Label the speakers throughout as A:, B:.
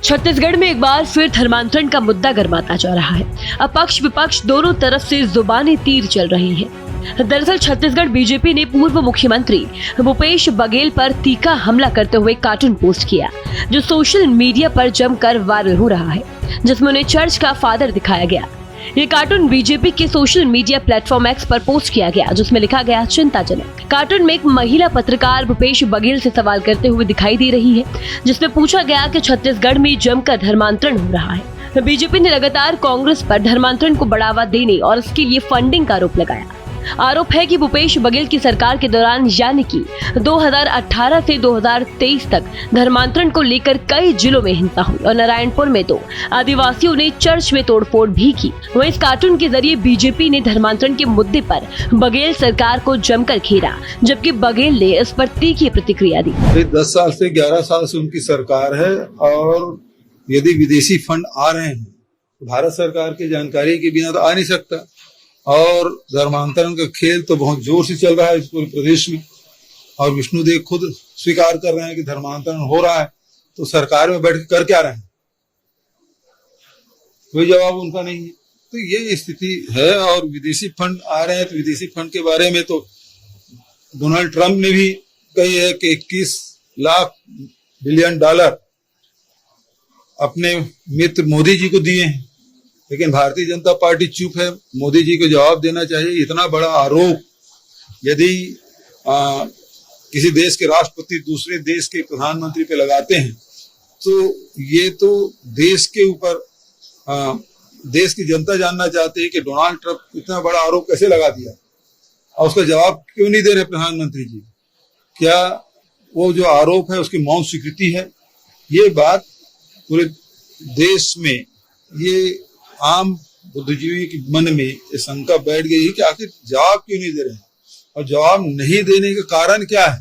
A: छत्तीसगढ़ में एक बार फिर धर्मांतरण का मुद्दा गर्माता जा रहा है। अब पक्ष विपक्ष दोनों तरफ से जुबानी तीर चल रही हैं। दरअसल छत्तीसगढ़ बीजेपी ने पूर्व मुख्यमंत्री भूपेश बघेल पर तीखा हमला करते हुए कार्टून पोस्ट किया, जो सोशल मीडिया पर जमकर वायरल हो रहा है, जिसमें उन्हें चर्च का फादर दिखाया गया। ये कार्टून बीजेपी के सोशल मीडिया प्लेटफॉर्म एक्स पर पोस्ट किया गया, जिसमें लिखा गया चिंताजनक। कार्टून में एक महिला पत्रकार भूपेश बघेल से सवाल करते हुए दिखाई दे रही है, जिसमें पूछा गया कि छत्तीसगढ़ में जमकर धर्मांतरण हो रहा है। बीजेपी ने लगातार कांग्रेस पर धर्मांतरण को बढ़ावा देने और इसके लिए फंडिंग का आरोप लगाया। आरोप है कि भूपेश बघेल की सरकार के दौरान यानी कि 2018 से 2023 तक धर्मांतरण को लेकर कई जिलों में हिंसा हुई और नारायणपुर में तो आदिवासियों ने चर्च में तोड़फोड़ भी की। वहीं इस कार्टून के जरिए बीजेपी ने धर्मांतरण के मुद्दे पर बघेल सरकार को जमकर घेरा, जबकि बघेल ने इस पर तीखी प्रतिक्रिया दी।
B: 10 साल से 11 साल से उनकी सरकार है और यदि विदेशी फंड आ रहे हैं तो भारत सरकार की जानकारी के बिना तो आ नहीं सकता। और धर्मांतरण का खेल तो बहुत जोर से चल रहा है इस पूरे प्रदेश में, और विष्णुदेव खुद स्वीकार कर रहे हैं कि धर्मांतरण हो रहा है, तो सरकार में बैठ कर क्या रहे हैं, कोई जवाब उनका नहीं है। तो ये स्थिति है। और विदेशी फंड आ रहे हैं तो विदेशी फंड के बारे में तो डोनाल्ड ट्रंप ने भी कही है कि 21 लाख बिलियन डॉलर अपने मित्र मोदी जी को दिए हैं, लेकिन भारतीय जनता पार्टी चुप है। मोदी जी को जवाब देना चाहिए। इतना बड़ा आरोप यदि किसी देश के राष्ट्रपति दूसरे देश के प्रधानमंत्री पे लगाते हैं तो ये तो देश के ऊपर देश की जनता जानना चाहती है कि डोनाल्ड ट्रंप इतना बड़ा आरोप कैसे लगा दिया और उसका जवाब क्यों नहीं दे रहे प्रधानमंत्री जी। क्या वो जो आरोप है उसकी मौन स्वीकृति है? ये बात पूरे देश में, ये आम बुद्धिजीवी के मन में ये शंका बैठ गई है कि आखिर जवाब क्यों नहीं दे रहे हैं, और जवाब नहीं देने का कारण क्या है,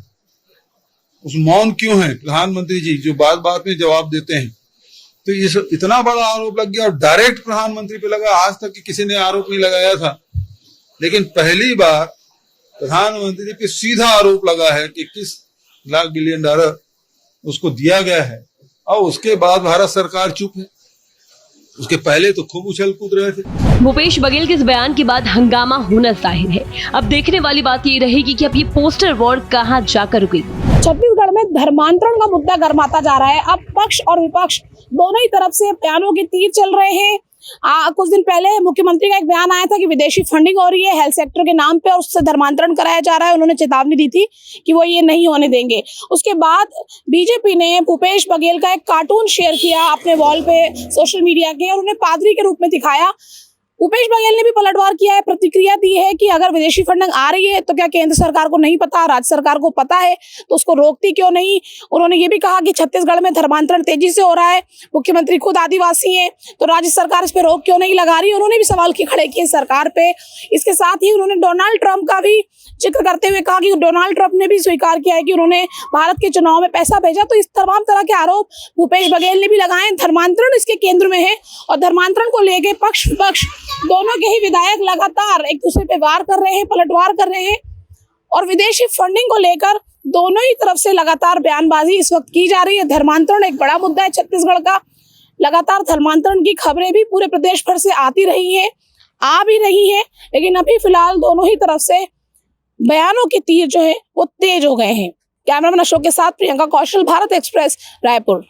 B: उस मौन क्यों है प्रधानमंत्री जी जो बात बात में जवाब देते हैं। तो ये इतना बड़ा आरोप लग गया और डायरेक्ट प्रधानमंत्री पे लगा। आज तक किसी ने आरोप नहीं लगाया था, लेकिन पहली बार प्रधानमंत्री पे सीधा आरोप लगा है कि 21 लाख बिलियन डॉलर उसको दिया गया है, और उसके बाद भारत सरकार चुप है। उसके पहले तो खूब उछल कूद रहे थे।
A: भूपेश बघेल के इस बयान के बाद हंगामा होना जाहिर है। अब देखने वाली बात ये रहेगी कि अब ये पोस्टर वॉर कहां जाकर रुकेगी।
C: छत्तीसगढ़ में धर्मांतरण का मुद्दा गर्माता जा रहा है। अब पक्ष और विपक्ष दोनों ही तरफ से बयानों के तीर चल रहे हैं। कुछ दिन पहले मुख्यमंत्री का एक बयान आया था कि विदेशी फंडिंग हो रही है हेल्थ सेक्टर के नाम पे और उससे धर्मांतरण कराया जा रहा है। उन्होंने चेतावनी दी थी कि वो ये नहीं होने देंगे। उसके बाद बीजेपी ने भूपेश बघेल का एक कार्टून शेयर किया अपने वॉल पे सोशल मीडिया के, और उन्हें पादरी के रूप में दिखाया। भूपेश बघेल ने भी पलटवार किया है, प्रतिक्रिया दी है कि अगर विदेशी फंडिंग आ रही है तो क्या केंद्र सरकार को नहीं पता, राज्य सरकार को पता है, तो उसको रोकती क्यों नहीं। उन्होंने ये भी कहा कि छत्तीसगढ़ में धर्मांतरण तेजी से हो रहा है, मुख्यमंत्री खुद आदिवासी हैं, तो राज्य सरकार इस पे रोक क्यों नहीं लगा रही। उन्होंने भी सवाल खड़े किए सरकार पे। इसके साथ ही उन्होंने डोनाल्ड ट्रंप का भी जिक्र करते हुए कहा कि डोनाल्ड ट्रंप ने भी स्वीकार किया है कि उन्होंने भारत के चुनाव में पैसा भेजा। तो इस तमाम तरह के आरोप भूपेश बघेल ने भी लगाए। धर्मांतरण इसके केंद्र में है और धर्मांतरण को लेकर पक्ष विपक्ष दोनों के ही विधायक लगातार एक दूसरे पे वार कर रहे हैं, पलटवार कर रहे हैं, और विदेशी फंडिंग को लेकर दोनों ही तरफ से लगातार बयानबाजी इस वक्त की जा रही है। धर्मांतरण एक बड़ा मुद्दा है छत्तीसगढ़ का। लगातार धर्मांतरण की खबरें भी पूरे प्रदेश भर से आती रही हैं, आ भी रही हैं, लेकिन अभी फिलहाल दोनों ही तरफ से बयानों के तीर जो है वो तेज हो गए हैं। कैमरामैन अशोक के साथ प्रियंका कौशल, भारत एक्सप्रेस, रायपुर।